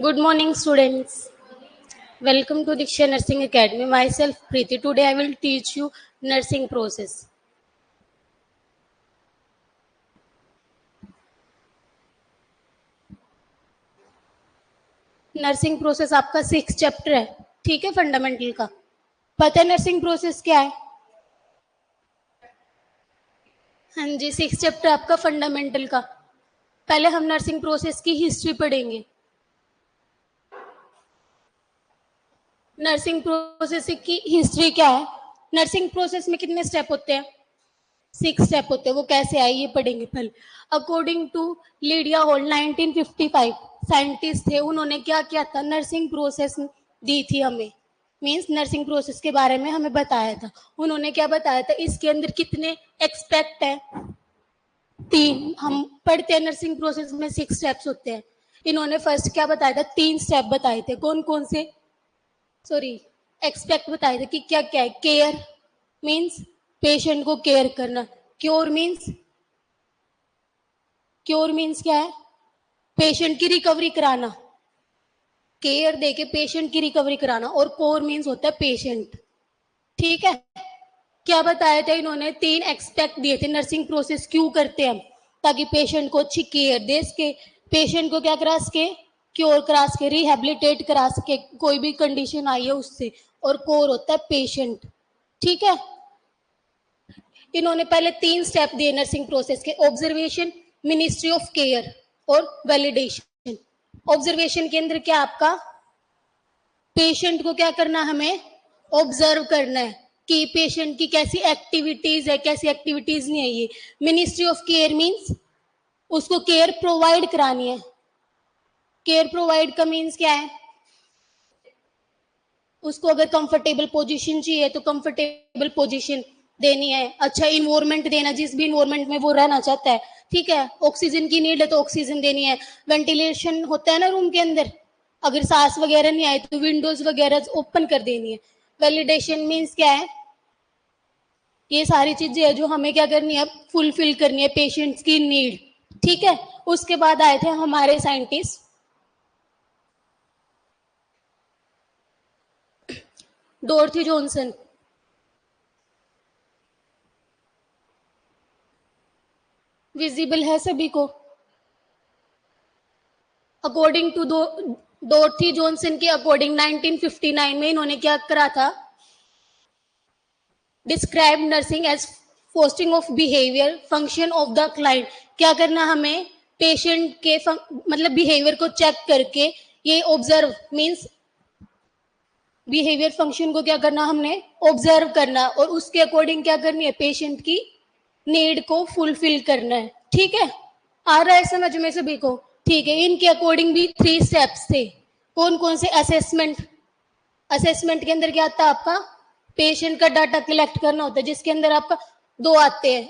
Good morning, students. Welcome to Diksha Nursing Academy. Myself, Preeti. Today, I will teach you nursing process. Nursing process आपका 6 chapter है, ठीक है, fundamental का। पता है नर्सिंग प्रोसेस क्या है? हाँ जी, 6 चैप्टर आपका फंडामेंटल का। पहले हम नर्सिंग प्रोसेस की हिस्ट्री पढ़ेंगे। नर्सिंग प्रोसेस की हिस्ट्री क्या है? नर्सिंग प्रोसेस में कितने स्टेप होते हैं? 6 स्टेप होते हैं। वो कैसे आए ये पढ़ेंगे पहले। According to Lydia Hall 1955 scientist थे, उन्होंने क्या किया था, नर्सिंग प्रोसेस दी थी हमें, मींस नर्सिंग प्रोसेस के बारे में हमें बताया था। उन्होंने क्या बताया था, इसके अंदर कितने एक्सपेक्ट है, 3। हम पढ़ते हैं नर्सिंग प्रोसेस में 6 स्टेप्स होते हैं। इन्होंने फर्स्ट क्या बताया था, 3 स्टेप बताए थे। कौन कौन से? सॉरी, एक्सपेक्ट बताए थे कि क्या क्या है। केयर मीन्स पेशेंट को केयर करना। क्योर मीन्स क्या है? पेशेंट की रिकवरी कराना, केयर देके पेशेंट की रिकवरी कराना। और कोर मीन्स होता है पेशेंट, ठीक है। क्या बताया था इन्होंने? 3 एक्सपेक्ट दिए थे। नर्सिंग प्रोसेस क्यों करते हैं? ताकि पेशेंट को अच्छी केयर दे सके, पेशेंट को क्या करा सके, क्योर करा सके, रिहेबिलिटेट करा सके, कोई भी कंडीशन आई है उससे। और कोर होता है पेशेंट, ठीक है। इन्होंने पहले 3 स्टेप दिए नर्सिंग प्रोसेस के: ऑब्जर्वेशन, मिनिस्ट्री ऑफ केयर और वैलिडेशन। ऑब्जर्वेशन के अंदर क्या आपका, पेशेंट को क्या करना, हमें ऑब्जर्व करना है कि पेशेंट की कैसी एक्टिविटीज है, कैसी एक्टिविटीज नहीं है ये। मिनिस्ट्री ऑफ केयर मींस उसको केयर प्रोवाइड करानी है। केयर प्रोवाइड का मीन्स क्या है? उसको अगर कंफर्टेबल पोजीशन चाहिए तो कंफर्टेबल पोजीशन देनी है, अच्छा इन्वायरमेंट देना जिस भी इन्वायरमेंट में वो रहना चाहता है, ठीक है। ऑक्सीजन की नीड है तो ऑक्सीजन देनी है। वेंटिलेशन होता है ना रूम के अंदर, अगर सांस वगैरह नहीं आए तो विंडोज वगैरह ओपन कर देनी है। वैलिडेशन मीन्स क्या है? ये सारी चीजें है जो हमें क्या करनी है, फुलफिल करनी है पेशेंट्स की नीड, ठीक है। उसके बाद आए थे हमारे साइंटिस्ट डॉर्थी जॉनसन। विजिबल है सभी को? अकॉर्डिंग टू डॉर्थी जॉनसन के अकॉर्डिंग 1959 में इन्होंने क्या करा था, describe nursing as fostering of behaviour function of the client. क्या करना हमें, पेशेंट के मतलब बिहेवियर को चेक करके ये ऑब्जर्व मींस बिहेवियर फंक्शन को क्या करना, हमने ऑब्जर्व करना और उसके अकॉर्डिंग क्या करनी है, पेशेंट की नीड को फुलफिल करना है, ठीक है। आ रहा है समझ में सभी को? ठीक है। इनके अकॉर्डिंग भी 3 स्टेप्स थे। कौन कौन से? असेसमेंट, असेसमेंट के अंदर क्या आता है आपका, पेशेंट का डाटा कलेक्ट करना होता है, जिसके अंदर आपका 2 आते हैं,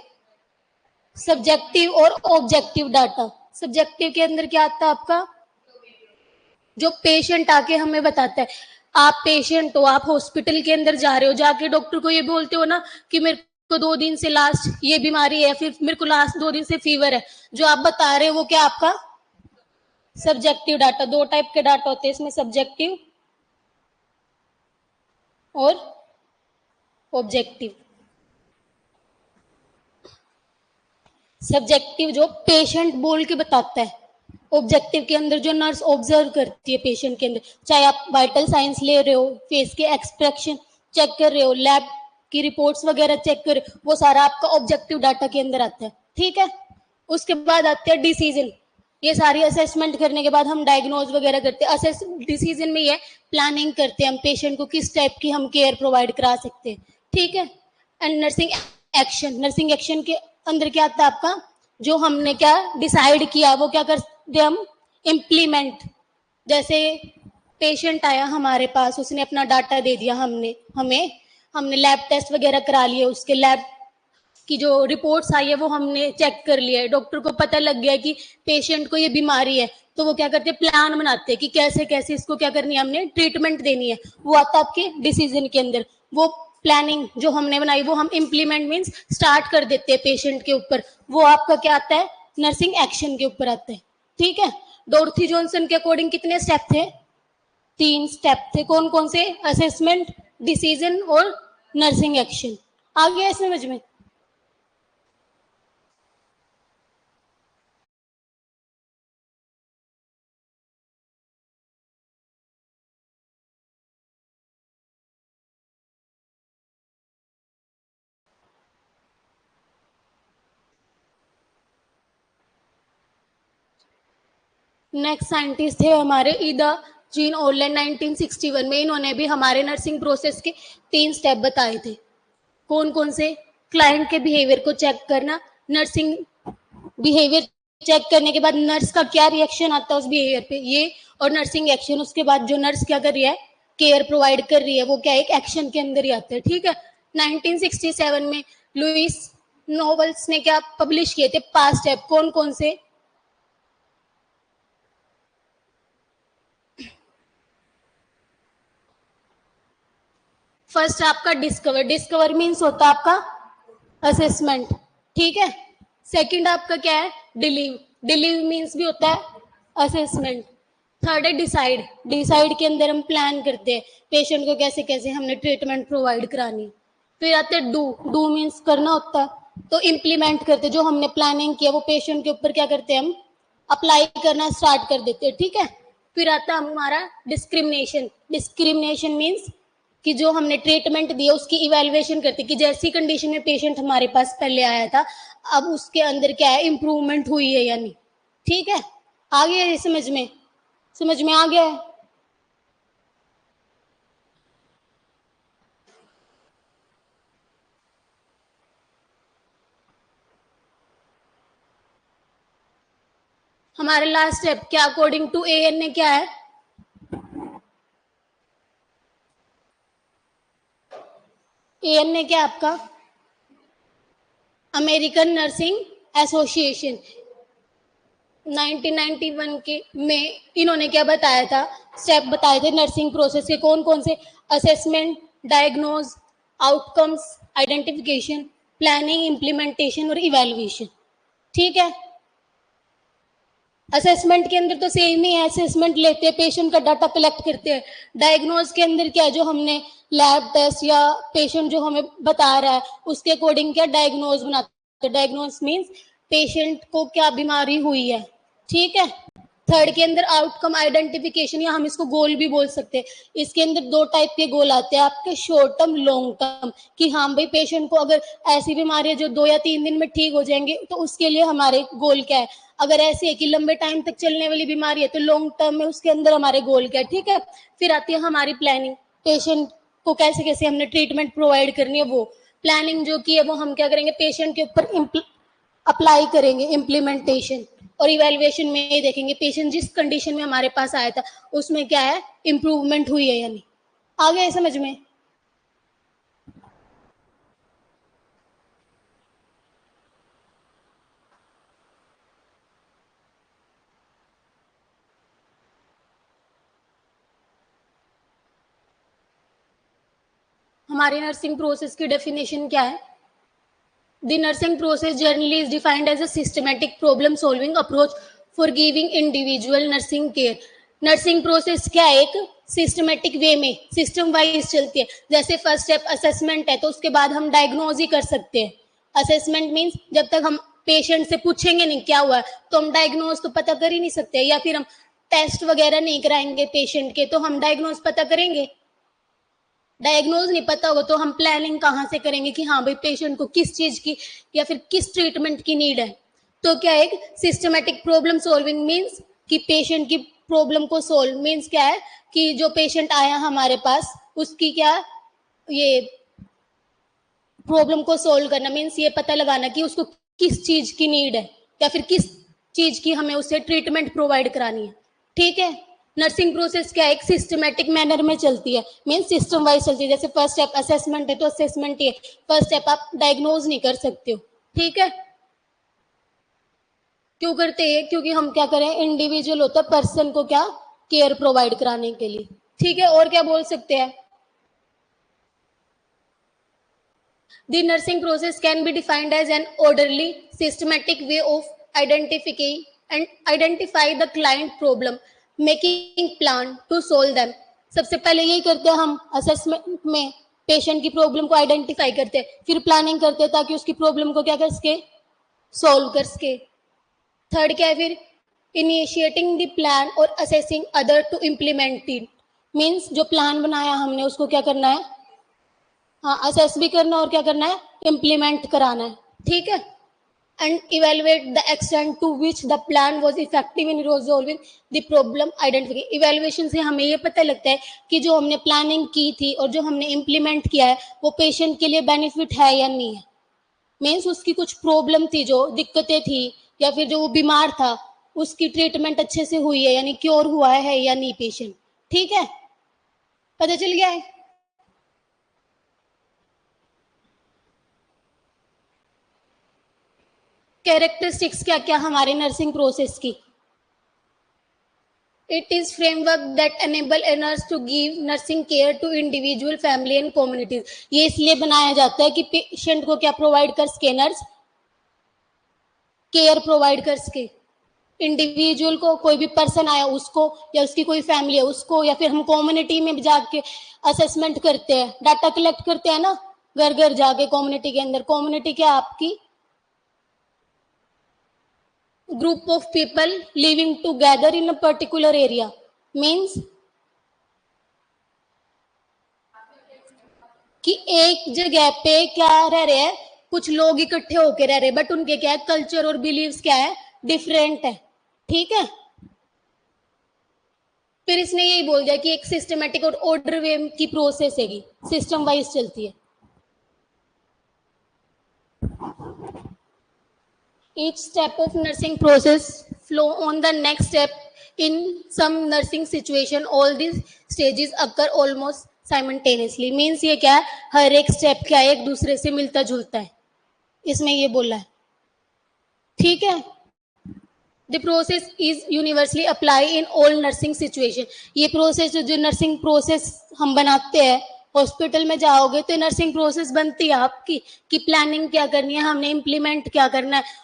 सब्जेक्टिव और ऑब्जेक्टिव डाटा। सब्जेक्टिव के अंदर क्या आता है आपका, जो पेशेंट आके हमें बताता है। आप पेशेंट हो, आप हॉस्पिटल के अंदर जा रहे हो, जाके डॉक्टर को ये बोलते हो ना कि मेरे को 2 दिन से लास्ट ये बीमारी है, फिर मेरे को लास्ट 2 दिन से फीवर है। जो आप बता रहे हो वो क्या आपका सब्जेक्टिव डाटा। 2 टाइप के डाटा होते हैं इसमें, सब्जेक्टिव और ऑब्जेक्टिव। सब्जेक्टिव जो पेशेंट बोल के बताता है, ऑब्जेक्टिव के अंदर जो नर्स ऑब्जर्व करती है पेशेंट के अंदर, चाहे आप वाइटल साइंस ले रहे हो, फेस के एक्सप्रेशन चेक कर रहे हो, लैब की रिपोर्ट्स वगैरह चेक कर रहे हो, वो सारा आपका ऑब्जेक्टिव डाटा के अंदर आता है, ठीक है। उसके बाद आते हैं डिसीजन। ये सारी असेसमेंट करने के बाद हम डायग्नोज वगैरह करते हैं। असेस डिसीजन में ये प्लानिंग करते हैं हम पेशेंट को किस टाइप की हम केयर प्रोवाइड करा सकते हैं, ठीक है। And nursing action, nursing action के अंदर क्या आता है आपका, जो हमने क्या डिसाइड किया वो क्या करते हम, इम्प्लीमेंट। जैसे पेशेंट आया हमारे पास, उसने अपना डाटा दे दिया हमने लैब टेस्ट वगैरह करा लिए, उसके लैब की जो रिपोर्ट्स आई है वो हमने चेक कर लिया है, डॉक्टर को पता लग गया कि पेशेंट को ये बीमारी है, तो वो क्या करते हैं, प्लान बनाते हैं कि कैसे कैसे इसको क्या करनी है, हमने ट्रीटमेंट देनी है। वो आता है आपके डिसीजन के अंदर। वो प्लानिंग जो हमने बनाई वो हम इम्प्लीमेंट मीन्स स्टार्ट कर देते हैं पेशेंट के ऊपर, वो आपका क्या आता है, नर्सिंग एक्शन के ऊपर आता है, ठीक है। डॉर्थी जॉनसन के अकॉर्डिंग कितने स्टेप थे? 3 स्टेप थे। कौन कौन से? असेसमेंट, डिसीजन और नर्सिंग एक्शन। आ गया समझ में? नेक्स्ट साइंटिस्ट थे हमारे ईदा जीन ऑर्लैंड 1961 में। इन्होंने भी हमारे नर्सिंग प्रोसेस के 3 स्टेप बताए थे। कौन कौन से? क्लाइंट के बिहेवियर को चेक करना, नर्सिंग बिहेवियर चेक करने के बाद नर्स का क्या रिएक्शन आता है उस बिहेवियर पे, ये, और नर्सिंग एक्शन। उसके बाद जो नर्स क्या कर रही है, केयर प्रोवाइड कर रही है, वो क्या एक एक्शन के अंदर ही आता है। ठीक है। 1967 में लुइस नोवेल्स ने क्या पब्लिश किए थे? 5 स्टेप। कौन कौन से? फर्स्ट आपका डिस्कवर। डिस्कवर मीन्स होता है आपका असेसमेंट। ठीक है। सेकंड आपका क्या है? डिलीव। डिलीव मीन्स भी होता है असेसमेंट। थर्ड है डिसाइड। डिसाइड के अंदर हम प्लान करते हैं पेशेंट को कैसे कैसे हमने ट्रीटमेंट प्रोवाइड करानी। फिर आते हैं डू। डू मीन्स करना होता है, तो इम्प्लीमेंट करते, जो हमने प्लानिंग किया वो पेशेंट के ऊपर क्या करते हैं हम अप्लाई करना स्टार्ट कर देते हैं। ठीक है। फिर आता है हमारा डिस्क्रिमिनेशन। डिस्क्रिमिनेशन मीन्स कि जो हमने ट्रीटमेंट दिया उसकी इवेल्युएशन करते कि जैसी कंडीशन में पेशेंट हमारे पास पहले आया था अब उसके अंदर क्या है, इंप्रूवमेंट हुई है या नहीं। ठीक है। आ गया ये समझ में? समझ में आ गया है? हमारे लास्ट स्टेप क्या अकॉर्डिंग टू एएन ने क्या है? एएन ने क्या आपका? अमेरिकन नर्सिंग एसोसिएशन 1991 के में इन्होंने क्या बताया था? स्टेप बताए थे नर्सिंग प्रोसेस के। कौन कौन से? Assessment, diagnose, outcomes, identification, planning, implementation और इवेल्युएशन। ठीक है। असेसमेंट के अंदर तो सेम ही है, असेसमेंट लेते हैं, पेशेंट का डाटा कलेक्ट करते हैं। डायग्नोज के अंदर क्या है, जो हमने लैब टेस्ट या पेशेंट जो हमें बता रहा है उसके अकॉर्डिंग क्या डायग्नोज बनाते हैं। डायग्नोज मीन्स पेशेंट को क्या बीमारी हुई है। ठीक है। थर्ड के अंदर आउटकम आइडेंटिफिकेशन, या हम इसको गोल भी बोल सकते हैं। इसके अंदर 2 टाइप के गोल आते हैं आपके, शॉर्ट टर्म, लॉन्ग टर्म, कि हाँ भाई पेशेंट को अगर ऐसी बीमारी है जो 2 या 3 दिन में ठीक हो जाएंगे तो उसके लिए हमारे गोल क्या है। अगर ऐसे है कि लंबे टाइम तक चलने वाली बीमारी है तो लॉन्ग टर्म में उसके अंदर हमारे गोल क्या है। ठीक है। फिर आती है हमारी प्लानिंग, पेशेंट को कैसे कैसे हमने ट्रीटमेंट प्रोवाइड करनी है। वो प्लानिंग जो की है वो हम क्या करेंगे, पेशेंट के ऊपर अप्लाई करेंगे, इम्प्लीमेंटेशन। और इवेल्युएशन में ये देखेंगे पेशेंट जिस कंडीशन में हमारे पास आया था उसमें क्या है, इम्प्रूवमेंट हुई है या नहीं। आ गया समझ में? हमारी नर्सिंग प्रोसेस की डेफिनेशन क्या है? The nursing process generally is defined as a systematic problem solving approach for giving individual nursing care. Nursing process क्या है, एक सिस्टमेटिक वे में सिस्टम वाइज चलती है। जैसे फर्स्ट स्टेप असेसमेंट है तो उसके बाद हम डायग्नोज ही कर सकते हैं। असेसमेंट मीन्स जब तक हम पेशेंट से पूछेंगे नहीं क्या हुआ है तो हम डायग्नोज तो पता कर ही नहीं सकते, या फिर हम टेस्ट वगैरह नहीं कराएंगे पेशेंट के तो हम डायग्नोज पता करेंगे। डायग्नोज नहीं पता होगा तो हम प्लानिंग कहाँ से करेंगे कि हाँ भाई पेशेंट को किस चीज की या फिर किस ट्रीटमेंट की नीड है। तो क्या एक सिस्टमेटिक प्रॉब्लम सॉल्विंग मीन्स कि पेशेंट की प्रॉब्लम को सोल्व मीन्स क्या है कि जो पेशेंट आया हमारे पास उसकी क्या ये प्रॉब्लम को सोल्व करना मीन्स ये पता लगाना कि उसको किस चीज की नीड है या फिर किस चीज की हमें उसे ट्रीटमेंट प्रोवाइड करानी है। ठीक है। नर्सिंग प्रोसेस क्या है, एक सिस्टमेटिक मैनर में चलती है, मीन्स सिस्टम वाइज चलती है। जैसे फर्स्ट स्टेप असेसमेंट है तो असेसमेंट ही है, फर्स्ट स्टेप आप डायग्नोज नहीं कर सकते हो। ठीक है। क्यों करते हैं? क्योंकि हम क्या करें, इंडिविजुअल होता है, पर्सन को क्या केयर प्रोवाइड कराने के लिए। ठीक है। और क्या बोल सकते हैं? The nursing process can be defined as an orderly, systematic way of identifying and identify the client problem, making plan to solve them. सबसे पहले यही करते हैं हम असेसमेंट में, पेशेंट की प्रॉब्लम को आइडेंटिफाई करते हैं, फिर प्लानिंग करते हैं ताकि उसकी प्रॉब्लम को क्या कर सके, सोल्व कर सके। थर्ड क्या है फिर, इनिशिएटिंग द प्लान और assessing other to implement it. Means जो प्लान बनाया हमने उसको क्या करना है, हाँ असेस भी करना और क्या करना है, इम्प्लीमेंट कराना है, ठीक है। And evaluate the extent to which the plan was effective in resolving the problem identification. Evaluation से हमें ये पता लगता है कि जो हमने प्लानिंग की थी और जो हमने इम्प्लीमेंट किया है वो पेशेंट के लिए बेनिफिट है या नहीं है। मीन्स उसकी कुछ प्रॉब्लम थी, जो दिक्कतें थी, या फिर जो वो बीमार था उसकी ट्रीटमेंट अच्छे से हुई है, यानी क्योर हुआ है या नहीं पेशेंट, ठीक है, पता चल गया है। कैरेक्टरिस्टिक्स क्या क्या हमारे नर्सिंग प्रोसेस की, it is framework that enable a nurse to give nursing care to individual family and communities। ये इसलिए बनाया जाता है कि पेशेंट को क्या प्रोवाइड कर सके, नर्स केयर प्रोवाइड कर सके, इंडिविजुअल को, कोई भी पर्सन आया उसको, या उसकी कोई फैमिली है उसको, या फिर हम कम्युनिटी में जाके असेसमेंट करते हैं, डाटा कलेक्ट करते हैं ना, घर घर जाके कम्युनिटी के अंदर। कम्युनिटी क्या आपकी, group of people living together in a particular area. Means कि एक जगह पे क्या रह रहे हैं, कुछ लोग इकट्ठे होकर रह रहे हैं, बट उनके क्या है, कल्चर और बिलीव्स क्या है, डिफरेंट है, ठीक है। फिर इसने यही बोल दिया कि एक सिस्टमेटिक और ऑर्डर वे की प्रोसेस है, सिस्टम वाइज चलती है। Each step of nursing process flow on the next step. In some nursing situation all these stages occur almost simultaneously। Means ये क्या है, हर एक स्टेप क्या है, एक दूसरे से मिलता जुलता है, इसमें ये बोला है, ठीक है। The process is universally apply in all nursing situation. ये प्रोसेस जो नर्सिंग प्रोसेस हम बनाते हैं, हॉस्पिटल में जाओगे तो नर्सिंग प्रोसेस बनती है आपकी, कि प्लानिंग क्या करनी है, हमने इम्प्लीमेंट क्या करना है।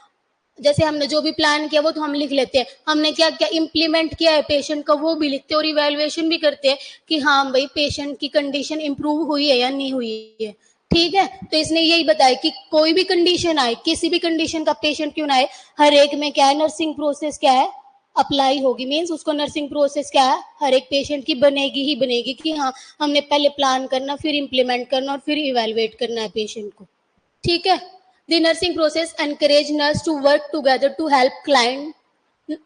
जैसे हमने जो भी प्लान किया वो तो हम लिख लेते हैं, हमने क्या क्या इम्प्लीमेंट किया है पेशेंट का वो भी लिखते हैं, और इवेल्युएशन भी करते हैं कि हाँ भाई पेशेंट की कंडीशन इंप्रूव हुई है या नहीं हुई है, ठीक है। तो इसने यही बताया कि कोई भी कंडीशन आए, किसी भी कंडीशन का पेशेंट क्यों ना आए, हर एक में क्या है, नर्सिंग प्रोसेस क्या है, अप्लाई होगी। मीन्स उसको नर्सिंग प्रोसेस क्या है, हर एक पेशेंट की बनेगी ही बनेगी, कि हाँ हमने पहले प्लान करना, फिर इम्प्लीमेंट करना और फिर इवेलुएट करना है पेशेंट को, ठीक है। The nursing process encourage nurse to work together to help client.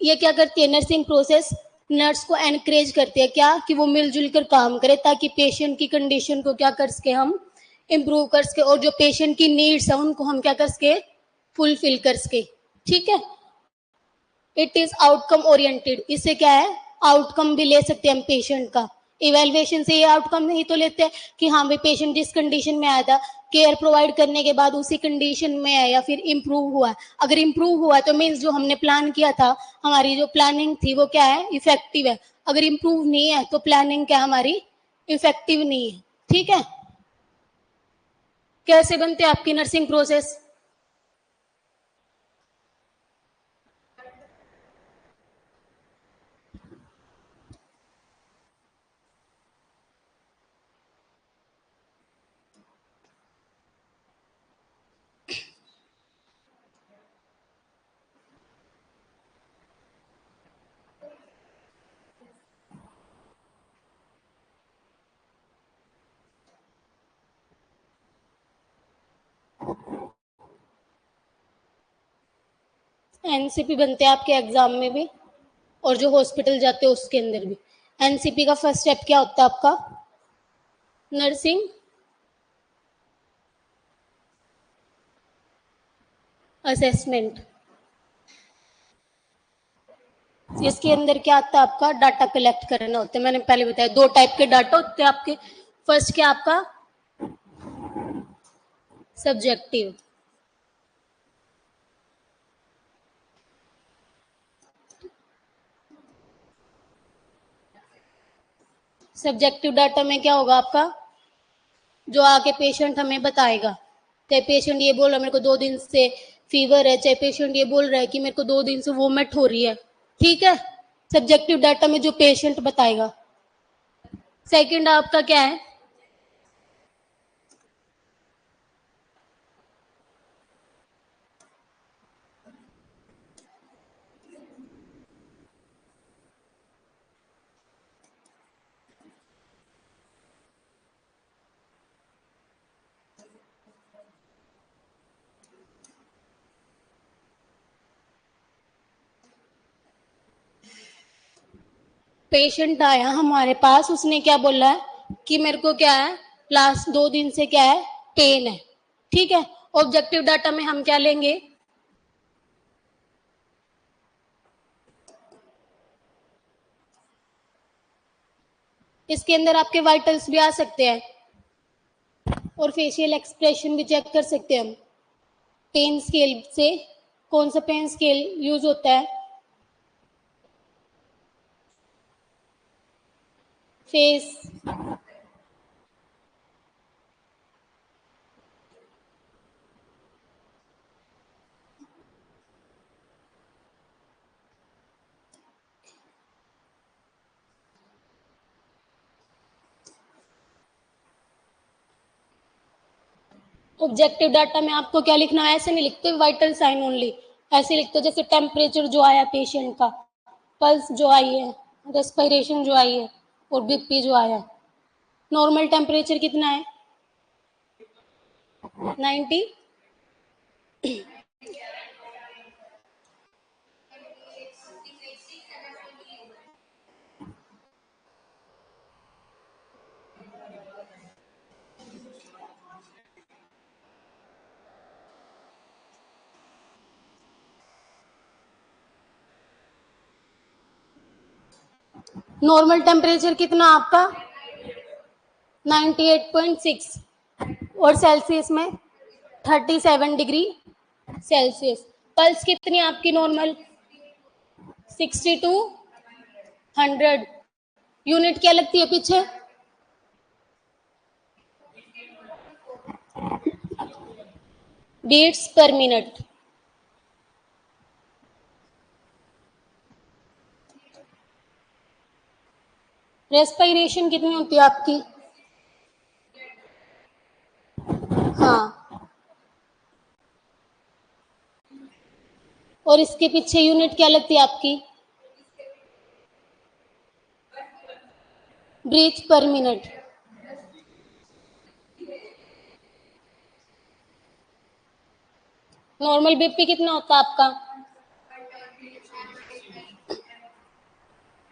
ये क्या करती है नर्सिंग प्रोसेस, नर्स को एनकरेज करती है क्या, कि वो मिलजुल कर काम करे ताकि पेशेंट की कंडीशन को क्या कर सके, हम इम्प्रूव कर सके, और जो पेशेंट की नीड्स है उनको हम क्या कर सके, फुलफिल कर सके, ठीक है। इट इज आउटकम ओरिएंटेड, इससे क्या है, आउटकम भी ले सकते हैं हम पेशेंट का। इवेल्युएशन से ये आउटकम नहीं तो लेते हैं कि हाँ भाई पेशेंट जिस कंडीशन में आया था, केयर प्रोवाइड करने के बाद उसी कंडीशन में है या फिर इम्प्रूव हुआ है। अगर इम्प्रूव हुआ है तो मीन्स जो हमने प्लान किया था, हमारी जो प्लानिंग थी वो क्या है, इफेक्टिव है। अगर इम्प्रूव नहीं है तो प्लानिंग क्या हमारी इफेक्टिव नहीं है, ठीक है। कैसे बनते हैं आपकी नर्सिंग प्रोसेस, एनसीपी बनते हैं आपके एग्जाम में भी, और जो हॉस्पिटल जाते हैं उसके अंदर भी। एनसीपी का फर्स्ट स्टेप क्या होता है आपका, नर्सिंग असेसमेंट। इसके अंदर क्या आता है आपका, डाटा कलेक्ट करना होता है। मैंने पहले बताया दो टाइप के डाटा होते हैं आपके। फर्स्ट क्या आपका, सब्जेक्टिव, सब्जेक्टिव डाटा में क्या होगा आपका, जो आके पेशेंट हमें बताएगा, चाहे पेशेंट ये बोला मेरे को 2 दिन से फीवर है, चाहे पेशेंट ये बोल रहा है कि मेरे को 2 दिन से वोमिट हो रही है, ठीक है, सब्जेक्टिव डाटा में जो पेशेंट बताएगा। सेकंड आपका क्या है, पेशेंट आया हमारे पास, उसने क्या बोला है कि मेरे को क्या है, लास्ट 2 दिन से क्या है, पेन है, ठीक है। ऑब्जेक्टिव डाटा में हम क्या लेंगे, इसके अंदर आपके वाइटल्स भी आ सकते हैं और फेशियल एक्सप्रेशन भी चेक कर सकते हैं हम। पेन स्केल से कौन सा पेन स्केल यूज होता है, फेस, ऑब्जेक्टिव डाटा में आपको क्या लिखना है, ऐसे नहीं लिखते वाइटल साइन ओनली, ऐसे लिखते हो जैसे टेम्परेचर जो आया पेशेंट का, पल्स जो आई है, रेस्पिरेशन जो आई है और बीपी जो आया है। नॉर्मल टेम्परेचर कितना है, 90। नॉर्मल टेम्परेचर कितना आपका, 98.6 और सेल्सियस में 37 डिग्री सेल्सियस। पल्स कितनी आपकी नॉर्मल, 60 to 100। यूनिट क्या लगती है पीछे, बीट्स पर मिनट। रेस्पिरेशन कितनी होती है आपकी, हाँ, और इसके पीछे यूनिट क्या लगती है आपकी, ब्रीथ पर मिनट। नॉर्मल बीपी कितना होता है आपका,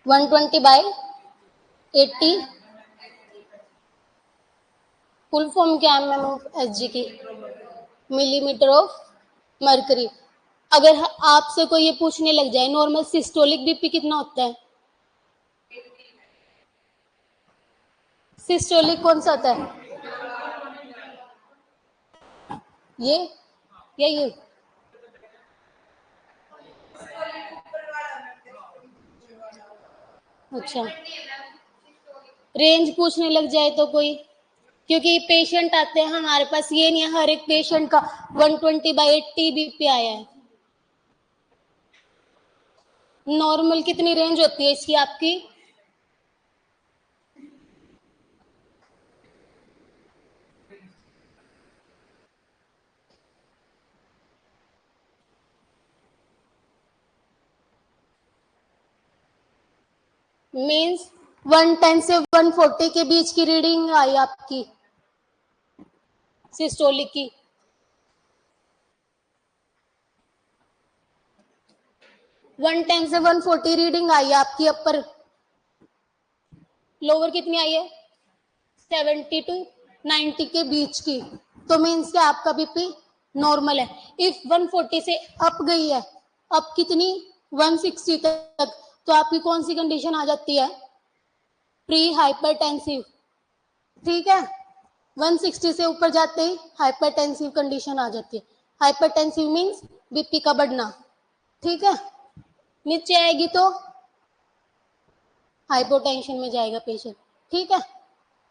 120/80। फुल फॉर्म क्या है मैम ऑफ एसजी की, मिलीमीटर ऑफ मर्करी। अगर आपसे कोई ये पूछने लग जाए नॉर्मल सिस्टोलिक बीपी कितना होता है, सिस्टोलिक कौन सा होता है, ये या ये, अच्छा, रेंज पूछने लग जाए तो कोई, क्योंकि पेशेंट आते हैं हमारे पास, ये नहीं है हर एक पेशेंट का 120/80 बीपी आया है। नॉर्मल कितनी रेंज होती है इसकी आपकी, मीन्स 110 से 140 के बीच की रीडिंग आई आपकी सिस्टोलिक की। 110 से 140 रीडिंग आई है आपकी अपर, लोअर कितनी आई है, 70 to 90 के बीच की, तो मीन्स क्या आपका बीपी नॉर्मल है। इफ 140 से अप गई है, अब कितनी, 160 तक, तो आपकी कौन सी कंडीशन आ जाती है, प्री हाइपरटेंसिव, ठीक है। 160 से ऊपर जाते ही हाइपरटेंसिव कंडीशन आ जाती है। हाइपरटेंसिव मीन्स बीपी का बढ़ना, ठीक है। नीचे आएगी तो हाइपोटेंशन में जाएगा पेशेंट, ठीक है।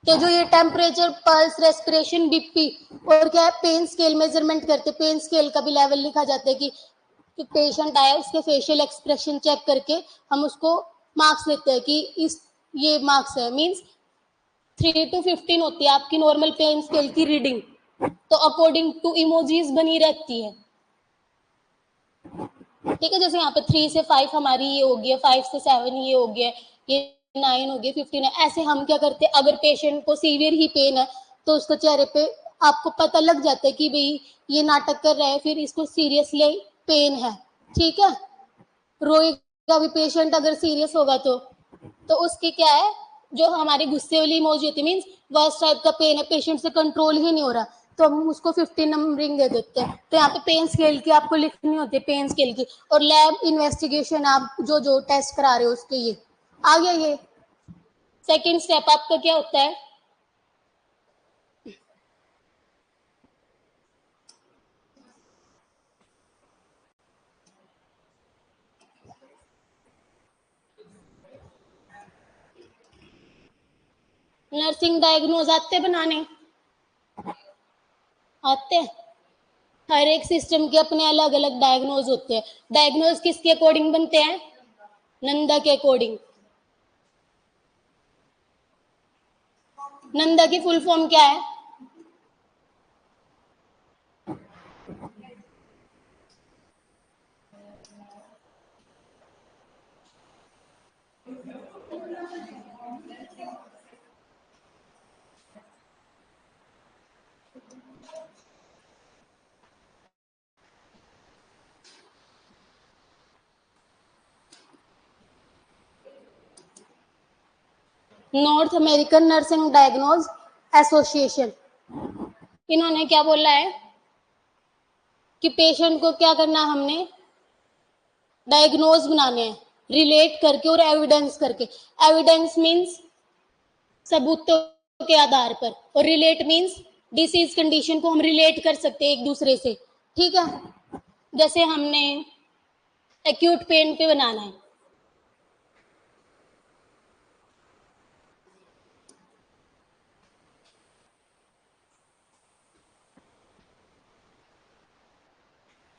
तो जो ये टेम्परेचर, पल्स, रेस्पिरेशन, बीपी और क्या है, पेन स्केल मेजरमेंट करते, पेन स्केल का भी लेवल लिखा जाता है कि पेशेंट आया उसके फेशियल एक्सप्रेशन चेक करके हम उसको मार्क्स देते हैं कि इस ये मार्क्स है, मींस 3 to 15 होती है आपकी नॉर्मल पेन स्केल की रीडिंग, तो अकॉर्डिंग टू इमोजीज बनी रहती है। ठीक है, जैसे यहाँ पे 3 से 5 हमारी ये हो गया, 5 से 7 ये हो गया, ये 9 हो गया, 15 है। ऐसे हम क्या करते हैं, अगर पेशेंट को सीवियर ही पेन है तो उसको चेहरे पे आपको पता लग जाता है कि भाई ये नाटक कर रहा है, फिर इसको सीरियसली पेन है। ठीक है, रोएगा भी पेशेंट अगर सीरियस होगा तो उसकी क्या है, जो हमारी गुस्से वाली इमोजी होती है, मीन्स वर्स्ट टाइप का पेन है, पेशेंट से कंट्रोल ही नहीं हो रहा, तो हम उसको 15 नंबरिंग दे देते हैं। तो यहाँ पे पेन स्केल की आपको लिखनी होती है, पेन स्केल की, और लैब इन्वेस्टिगेशन आप जो जो टेस्ट करा रहे हो उसके ये आ गया। ये सेकेंड स्टेप आपका क्या होता है, नर्सिंग डायग्नोज आते बनाने, आते हैं। हर एक सिस्टम के अपने अलग अलग डायग्नोज होते हैं। डायग्नोज किसके अकॉर्डिंग बनते हैं, नंदा के अकॉर्डिंग। नंदा की फुल फॉर्म क्या है, north American nursing diagnose association. इन्होंने क्या बोला है कि पेशेंट को क्या करना है, हमने डायग्नोज बनाने हैं रिलेट करके और एविडेंस करके। एविडेंस मींस सबूतों के आधार पर, और रिलेट मींस डिसीज कंडीशन को हम रिलेट कर सकते हैं एक दूसरे से। ठीक है, जैसे हमने एक्यूट पेन पे बनाना है,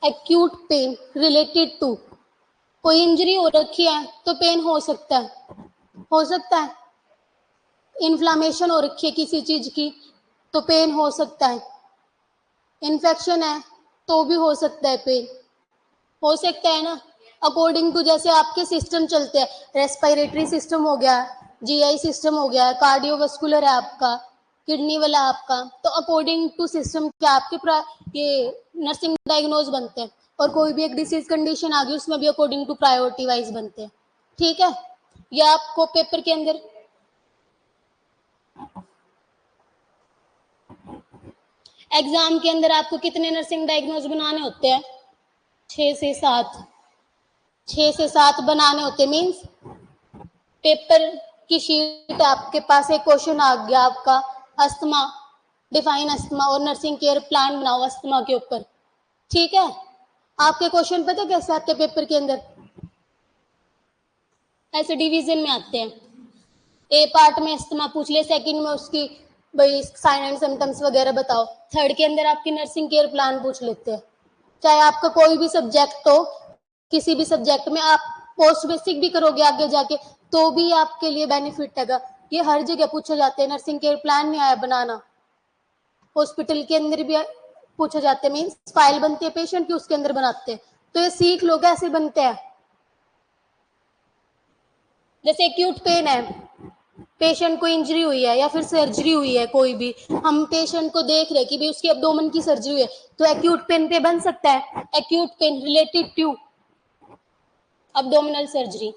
एक्यूट पेन रिलेटेड टू कोई इंजरी हो रखी है तो पेन हो सकता है, हो सकता है। इन्फ्लामेशन हो रखी है किसी चीज की तो पेन हो सकता है। इन्फेक्शन है तो भी हो सकता है पेन, हो सकता है ना। अकॉर्डिंग टू जैसे आपके सिस्टम चलते हैं, रेस्पिरेटरी सिस्टम हो गया, जीआई सिस्टम हो गया, कार्डियोवास्कुलर है आपका, किडनी वाला आपका, तो अकॉर्डिंग टू सिस्टम क्या आपके ये नर्सिंग डायग्नोज बनते हैं। और कोई भी एक डिसीज कंडीशन आ गई उसमें भी अकॉर्डिंग टू प्रायोरिटी वाइज बनते हैं। ठीक है, ये आपको पेपर के अंदर एग्जाम के अंदर आपको कितने नर्सिंग डायग्नोज बनाने होते हैं, 6 से 7, 6 से 7 बनाने होते, मीन्स पेपर की शीट आपके पास एक क्वेश्चन आ गया आपका, अस्थमा, डिफाइन अस्थमा और नर्सिंग केयर प्लान बनाओ अस्थमा के ऊपर। ठीक है, आपके क्वेश्चन पता कैसे आते हैं पेपर के अंदर, ऐसे डिवीजन में आते हैं। ए पार्ट में अस्थमा पूछ ले, सेकंड में उसकी भाई साइन एंड सिम्टम्स वगैरह बताओ, थर्ड के अंदर आपकी नर्सिंग केयर प्लान पूछ लेते हैं। चाहे आपका कोई भी सब्जेक्ट हो, किसी भी सब्जेक्ट में आप पोस्ट बेसिक भी करोगे आगे जाके तो भी आपके लिए बेनिफिट है। ये हर जगह पूछे जाते हैं, नर्सिंग केयर प्लान नहीं आया बनाना, हॉस्पिटल के अंदर भी पूछे जाते हैं, मीन्स फाइल बनती है पेशेंट की उसके अंदर बनाते हैं। तो ये सीख लोग ऐसे बनते हैं। जैसे एक्यूट पेन है, पेशेंट को इंजरी हुई है या फिर सर्जरी हुई है, कोई भी हम पेशेंट को देख रहे कि भाई उसकी एब्डोमेन की सर्जरी हुई है, तो एक्यूट पेन पे बन सकता है, acute pain related to abdominal surgery.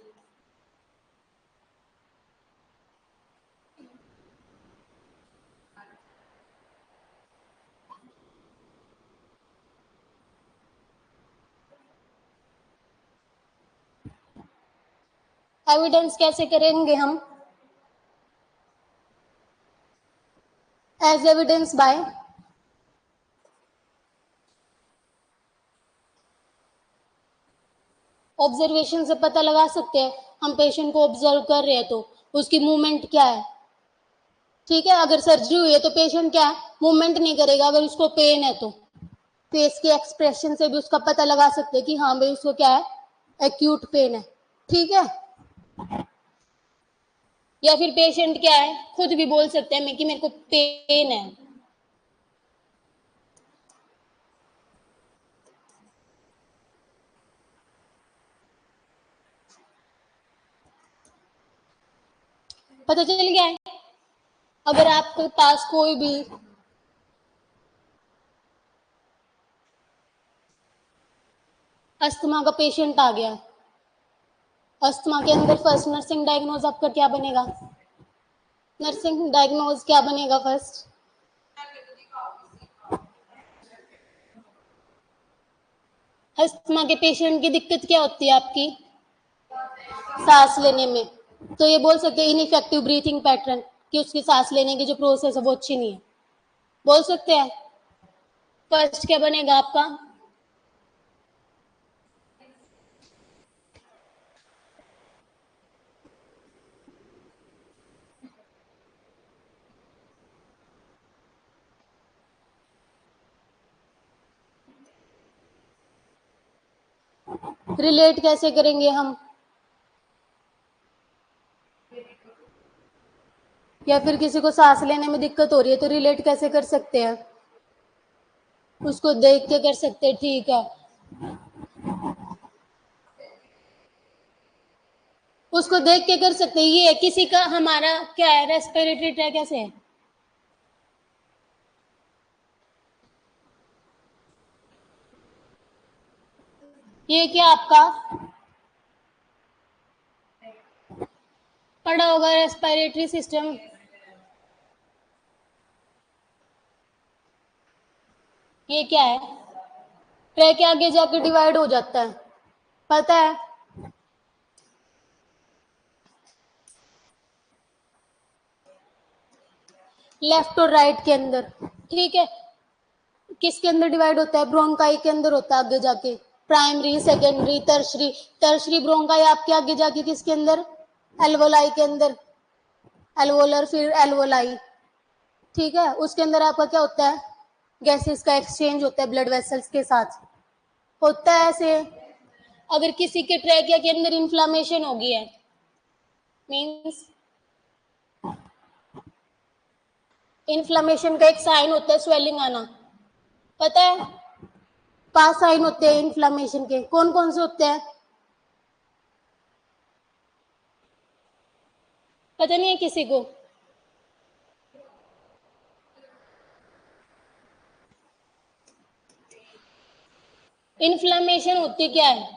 Evidence कैसे करेंगे हम, एज एविडेंस बाय ऑब्जर्वेशन से पता लगा सकते हैं, हम पेशेंट को ऑब्जर्व कर रहे हैं तो उसकी मूवमेंट क्या है, ठीक है, अगर सर्जरी हुई है तो पेशेंट क्या है, मूवमेंट नहीं करेगा। अगर उसको पेन है तो फेस के एक्सप्रेशन से भी उसका पता लगा सकते हैं कि हाँ भाई उसको क्या है, एक्यूट पेन है। ठीक है, या फिर पेशेंट क्या है, खुद भी बोल सकते हैं कि मेरे को पेन है। पता चल गया है। अगर आपके पास कोई भी अस्थमा का पेशेंट आ गया, अस्थमा के अंदर फर्स्ट नर्सिंग डायग्नोज आपका क्या बनेगा, नर्सिंग डायग्नोज क्या बनेगा फर्स्ट? अस्थमा के पेशेंट की दिक्कत क्या होती है आपकी, सांस लेने में। तो ये बोल सकते हैं इनइफेक्टिव ब्रीथिंग पैटर्न, कि उसकी सांस लेने की जो प्रोसेस है वो अच्छी नहीं है, बोल सकते हैं। फर्स्ट क्या बनेगा आपका, रिलेट कैसे करेंगे हम, या फिर किसी को सांस लेने में दिक्कत हो रही है तो रिलेट कैसे कर सकते हैं, उसको देख के कर सकते हैं। ठीक है, उसको देख के कर सकते हैं। ये किसी का हमारा क्या है, रेस्पिरेटरी ट्रैक कैसे है, ये क्या आपका पड़ा होगा रेस्पिरेटरी सिस्टम, ये क्या है, ट्रैक आगे जाके डिवाइड हो जाता है, पता है। लेफ्ट और राइट के अंदर, ठीक है, किसके अंदर डिवाइड होता है, ब्रोंकाई के अंदर होता है आगे जाके, primary secondary tertiary. Tertiary bronchi आपके आगे जाके किसके अंदर, एल्वोलाई के अंदर, एल्वोलर फिर एल्वोलाई। ठीक है, उसके अंदर आपका क्या होता है, गैसेस का एक्सचेंज होता है ब्लड वेसल्स के साथ, होता है ऐसे। अगर किसी के ट्रैकिया के अंदर इन्फ्लामेशन हो गई है, मींस इन्फ्लामेशन का एक साइन होता है स्वेलिंग आना, पता है। 5 साइन होते हैं इन्फ्लामेशन के, कौन कौन से होते हैं, पता नहीं है किसी को। इन्फ्लामेशन होती क्या है,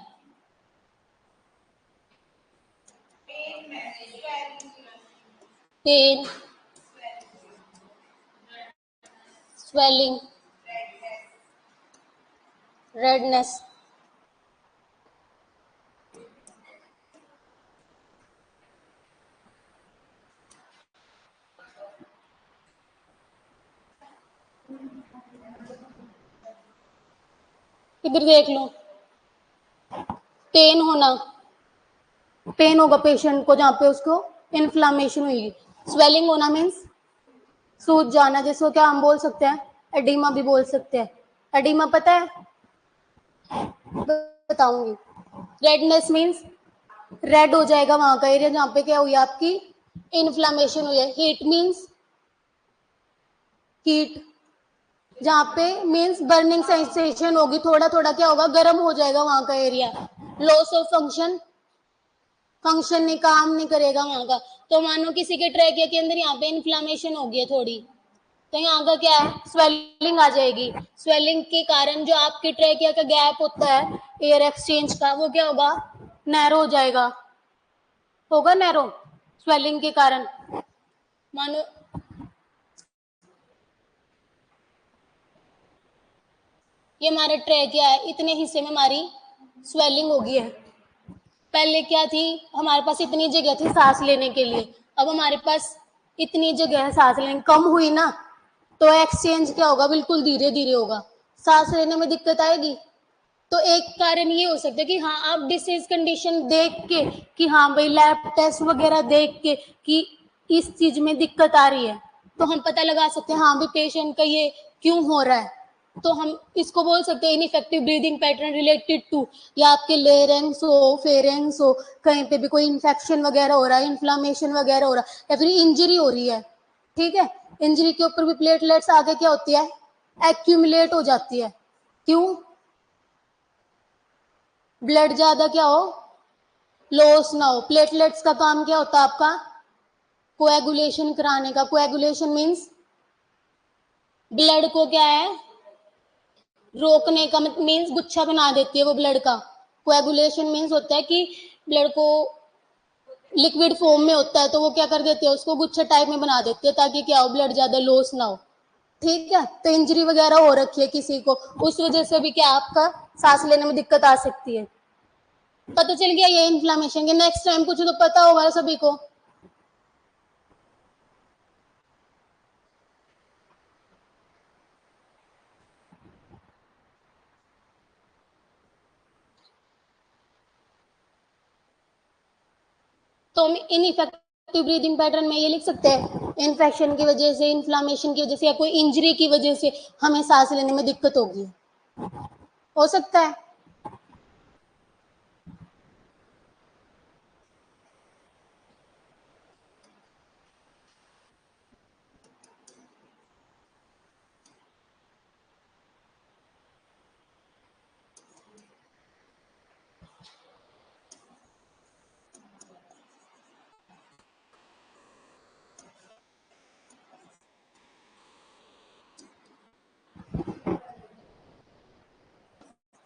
पेन, स्वेलिंग, रेडनेस। इधर देख लो, पेन होना, पेन होगा पेशेंट को जहाँ पे उसको इन्फ्लामेशन हुई। स्वेलिंग होना मीन्स सूज जाना, जिसको क्या हम बोल सकते हैं, एडिमा भी बोल सकते हैं। एडिमा पता है, बताऊंगी। रेडनेस मीन्स रेड हो जाएगा वहां का एरिया जहाँ पे क्या हुई आपकी इन्फ्लामेशन हुई है। हीट मीन्स हीट, जहाँ पे मीन्स बर्निंग सेंसेशन होगी, थोड़ा थोड़ा क्या होगा, गर्म हो जाएगा वहां का area. Loss of function, function नहीं, काम नहीं करेगा वहां का। तो मानो किसी के ट्रैकिया के अंदर यहाँ पे इन्फ्लामेशन हो गई है थोड़ी, तो यहाँ का क्या है, स्वेलिंग आ जाएगी। स्वेलिंग के कारण जो आपके ट्रैकिया का गैप होता है एयर एक्सचेंज का, वो क्या होगा, नैरो हो जाएगा, होगा नैरो, स्वेलिंग के कारण। मानो ये हमारा ट्रैकिया है, इतने हिस्से में हमारी स्वेलिंग हो गई है। पहले क्या थी, हमारे पास इतनी जगह थी सांस लेने के लिए, अब हमारे पास इतनी जगह है सांस लेने, कम हुई ना, तो एक्सचेंज क्या होगा, बिल्कुल धीरे धीरे होगा, सांस लेने में दिक्कत आएगी। तो एक कारण ये हो सकता है कि हाँ आप डिसीज कंडीशन देख के, कि हाँ भाई लैब टेस्ट वगैरह देख के कि इस चीज में दिक्कत आ रही है, तो हम पता लगा सकते हैं हाँ भी पेशेंट का ये क्यों हो रहा है। तो हम इसको बोल सकते हैं ineffective breathing pattern related to, या आपके लेरेंस हो, फेरेंस हो, कहीं पे भी कोई इन्फेक्शन वगैरह हो रहा है, इन्फ्लामेशन वगैरह हो रहा है, या फिर इंजरी हो रही है। ठीक है, इंजरी के ऊपर भी प्लेटलेट्स आगे क्या होती है, एक्यूमुलेट हो जाती है। क्यों? ब्लड ज्यादा क्या हो, लॉस ना हो। प्लेटलेट्स का काम क्या होता है आपका, कोएगुलेशन कराने का। कोएगुलेशन मींस ब्लड को क्या है, रोकने का, मींस गुच्छा बना देती है वो ब्लड का। कोएगुलेशन मींस होता है कि ब्लड को लिक्विड फॉर्म में होता है तो वो क्या कर देते हैं, उसको गुच्छा टाइप में बना देते हैं ताकि क्या हो, ब्लड ज्यादा लॉस ना हो। ठीक है, तो इंजरी वगैरह हो रखी है किसी को, उस वजह से भी क्या आपका सांस लेने में दिक्कत आ सकती है। पता चल गया ये इन्फ्लामेशन के। नेक्स्ट टाइम कुछ तो पता होगा सभी को। तो हम इनइफेक्टिव ब्रीदिंग पैटर्न में ये लिख सकते हैं, इन्फेक्शन की वजह से, इन्फ्लामेशन की वजह से, या कोई इंजरी की वजह से हमें सांस लेने में दिक्कत होगी, हो सकता है।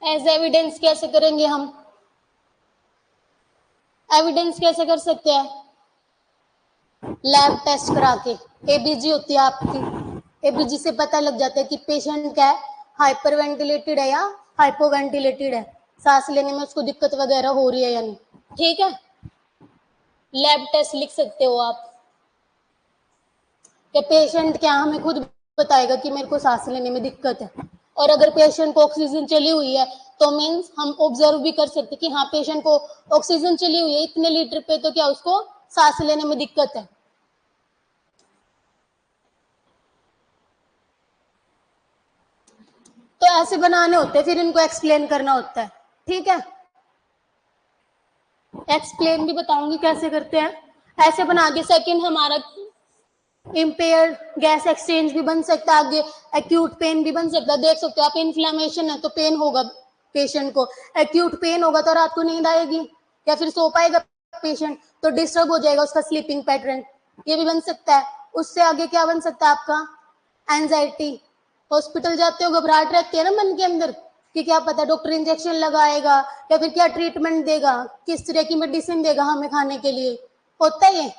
एज एविडेंस कैसे करेंगे हम, एविडेंस कैसे कर सकते हैं, लैब टेस्ट करा के। एबीजी होती है आपकी, एबीजी से पता लग जाता है कि पेशेंट क्या है, हाइपर वेंटिलेटेड है या हाइपो वेंटिलेटेड है, सांस लेने में उसको दिक्कत वगैरह हो रही है या नहीं। ठीक है, लैब टेस्ट लिख सकते हो आप, कि पेशेंट क्या हमें खुद बताएगा कि मेरे को सांस लेने में दिक्कत है। और अगर पेशेंट को ऑक्सीजन चली हुई है तो मीन्स हम ऑब्जर्व भी कर सकते कि हाँ पेशेंट को ऑक्सीजन चली हुई है इतने लीटर पे, तो क्या उसको सांस लेने में दिक्कत है। तो ऐसे बनाने होते हैं, फिर इनको एक्सप्लेन करना होता है। ठीक है, एक्सप्लेन भी बताऊंगी कैसे करते हैं। ऐसे बना के सेकंड हमारा इम्पेयर गैस एक्सचेंज भी बन सकता है, आगे एक्यूट पेन भी बन सकता है। देख सकते हो आप, इन्फ्लामेशन है तो पेन होगा पेशेंट को, एक्यूट पेन होगा तो रात को नींद आएगी या फिर सो पाएगा पेशेंट, तो डिस्टर्ब हो जाएगा उसका स्लीपिंग पैटर्न, ये भी बन सकता है। उससे आगे क्या बन सकता है आपका, एंजाइटी। हॉस्पिटल जाते हो घबराहट रहती है ना मन के अंदर कि क्या पता डॉक्टर इंजेक्शन लगाएगा या फिर क्या ट्रीटमेंट देगा, किस तरह की मेडिसिन देगा हमें खाने के लिए, होता है ये।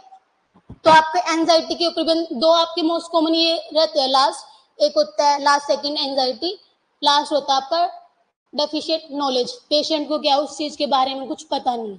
तो आपके एंजाइटी के ऊपर दो आपके मोस्ट कॉमन ये रहते हैं लास्ट, एक होता है लास्ट सेकंड एंजाइटी, लास्ट होता है आपका डेफिशिएंट नॉलेज, पेशेंट को क्या उस चीज के बारे में कुछ पता नहीं।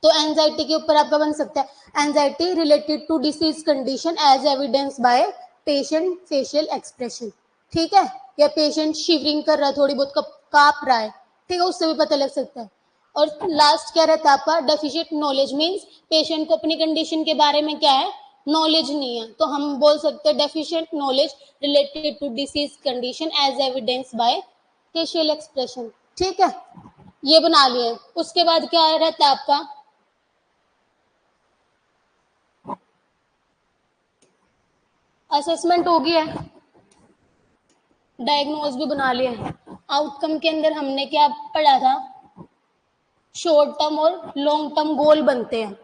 तो एंजाइटी के ऊपर आपका बन सकता है, anxiety related to disease condition as evidence by patient facial expression. ठीक है, या पेशेंट शिवरिंग कर रहा है, थोड़ी बहुत कांप रहा है, ठीक है, उससे भी पता लग सकता है। और लास्ट क्या रहता है आपका, डेफिशिएंट नॉलेज मींस पेशेंट को अपनी कंडीशन के बारे में क्या है, नॉलेज नहीं है, तो हम बोल सकते हैं deficient knowledge related to disease condition as evidence by facial expression. ठीक है, ये बना लिए। उसके बाद क्या रहता है आपका, असेसमेंट हो गया है, डायग्नोज भी बना लिए। आउटकम के अंदर हमने क्या पढ़ा था, शॉर्ट टर्म और लॉन्ग टर्म गोल बनते हैं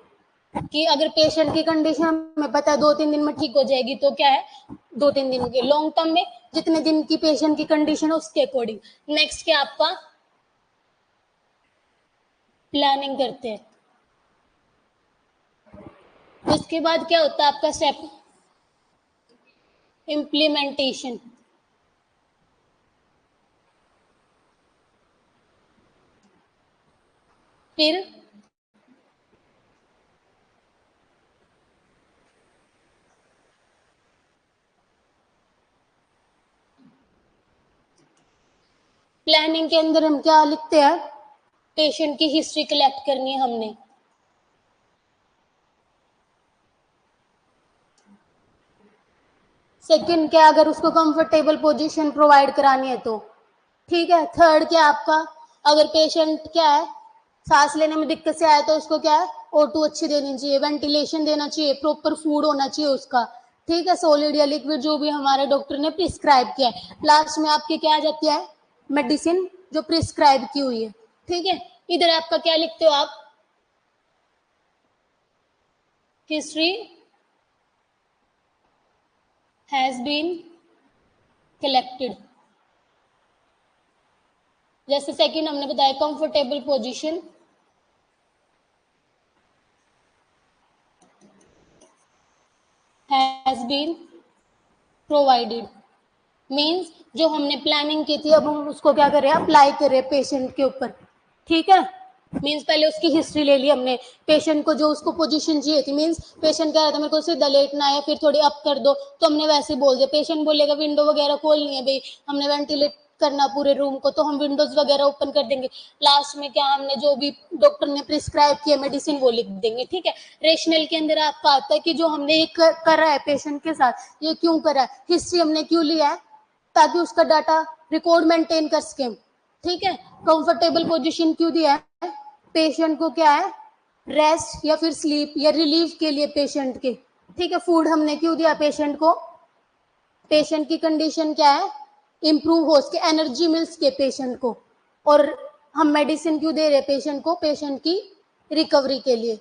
कि अगर पेशेंट की कंडीशन हमें पता है 2-3 दिन में ठीक हो जाएगी तो क्या है, 2-3 दिन के। लॉन्ग टर्म में जितने दिन की पेशेंट की कंडीशन है उसके अकॉर्डिंग। नेक्स्ट क्या आपका, प्लानिंग करते हैं। उसके बाद क्या होता है आपका स्टेप, इम्प्लीमेंटेशन। फिर प्लानिंग के अंदर हम क्या लिखते हैं, पेशेंट की हिस्ट्री कलेक्ट करनी है हमने। सेकंड क्या, अगर उसको कंफर्टेबल पोजीशन प्रोवाइड करानी है तो, ठीक है। थर्ड क्या आपका, अगर पेशेंट क्या है सांस लेने में दिक्कत से आया तो उसको क्या है O2 अच्छी देनी चाहिए, वेंटिलेशन देना चाहिए, प्रॉपर फूड होना चाहिए उसका, ठीक है, सॉलिड या लिक्विड जो भी हमारे डॉक्टर ने प्रिस्क्राइब किया है। लास्ट में आपके क्या आ जाती है, मेडिसिन जो प्रिस्क्राइब की हुई है, ठीक है। इधर आपका क्या लिखते हो आप, हिस्ट्री हैज बीन कलेक्टेड। जैसे सेकंड हमने बताया comfortable position, has been provided, means जो हमने प्लानिंग की थी अब हम उसको क्या कर रहे हैं, अप्लाई कर रहे हैं पेशेंट के ऊपर, ठीक है। मीन्स पहले उसकी हिस्ट्री ले ली हमने, पेशेंट को जो उसको पोजीशन चाहिए थी, मीन्स पेशेंट कह रहा था मेरे को सीधा लेटना है फिर थोड़ी अप कर दो, तो हमने वैसे बोल दिया। पेशेंट बोलेगा विंडो वगैरह खोलनी है भाई, हमने वेंटिलेट करना पूरे रूम को, तो हम विंडोज वगैरह ओपन कर देंगे। लास्ट में क्या, हमने जो भी डॉक्टर ने प्रिस्क्राइब किया मेडिसिन वो लिख देंगे, ठीक है। रेशनल के अंदर आपका आता है कि जो हमने ये करा है पेशेंट के साथ, ये क्यों करा है, हिस्ट्री हमने क्यों लिया है, ताकि उसका डाटा रिकॉर्ड मेंटेन कर सके, ठीक है। कंफर्टेबल पोजीशन क्यों दिया है, पेशेंट को क्या है रेस्ट या फिर स्लीप या रिलीफ के लिए पेशेंट के, ठीक है। फूड हमने क्यों दिया पेशेंट को, पेशेंट की कंडीशन क्या है इंप्रूव हो सके, एनर्जी मिल सके पेशेंट को। और हम मेडिसिन क्यों दे रहे पेशेंट को, पेशेंट की रिकवरी के लिए।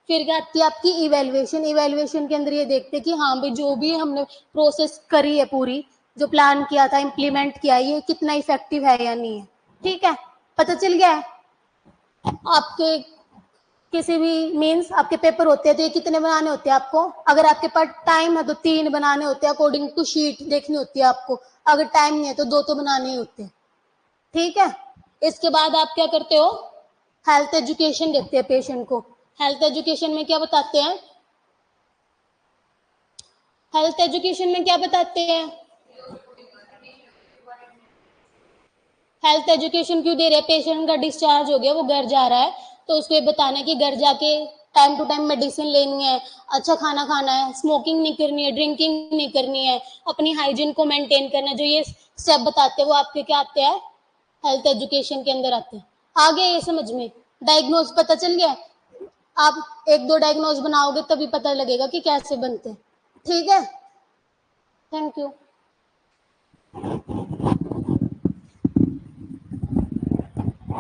फिर क्या आती है आपकी इवेल्युएशन, इवेल्युएशन के अंदर ये देखते हैं कि हाँ भाई जो भी हमने प्रोसेस करी है पूरी, जो प्लान किया था इम्प्लीमेंट किया, ये कितना इफेक्टिव है या नहीं है, ठीक है। पता चल गया है आपके किसी भी मीन्स आपके पेपर होते हैं तो ये कितने बनाने होते हैं आपको, अगर आपके पास टाइम है तो 3 बनाने होते हैं, अकॉर्डिंग टू शीट देखनी होती है आपको, अगर टाइम नहीं है तो 2 तो बनाने ही होते हैं, ठीक है। इसके बाद आप क्या करते हो, हेल्थ एजुकेशन देते हैं पेशेंट को। हेल्थ एजुकेशन में क्या बताते हैं, हेल्थ एजुकेशन में क्या बताते हैं, हेल्थ एजुकेशन क्यों दे रहे हैं, पेशेंट का डिस्चार्ज हो गया वो घर जा रहा है तो उसको ये बताना है कि घर जाके टाइम टू टाइम मेडिसिन लेनी है, अच्छा खाना खाना है, स्मोकिंग नहीं करनी है, ड्रिंकिंग नहीं करनी है, अपनी हाइजीन को मेंटेन करना है। जो ये स्टेप बताते हैं वो आपके क्या आते हैं, हेल्थ एजुकेशन के अंदर आते हैं। आ गया ये समझ में, डायग्नोज पता चल गया, आप 1-2 डायग्नोज बनाओगे तभी पता लगेगा कि कैसे बनते हैं, ठीक है। Thank you.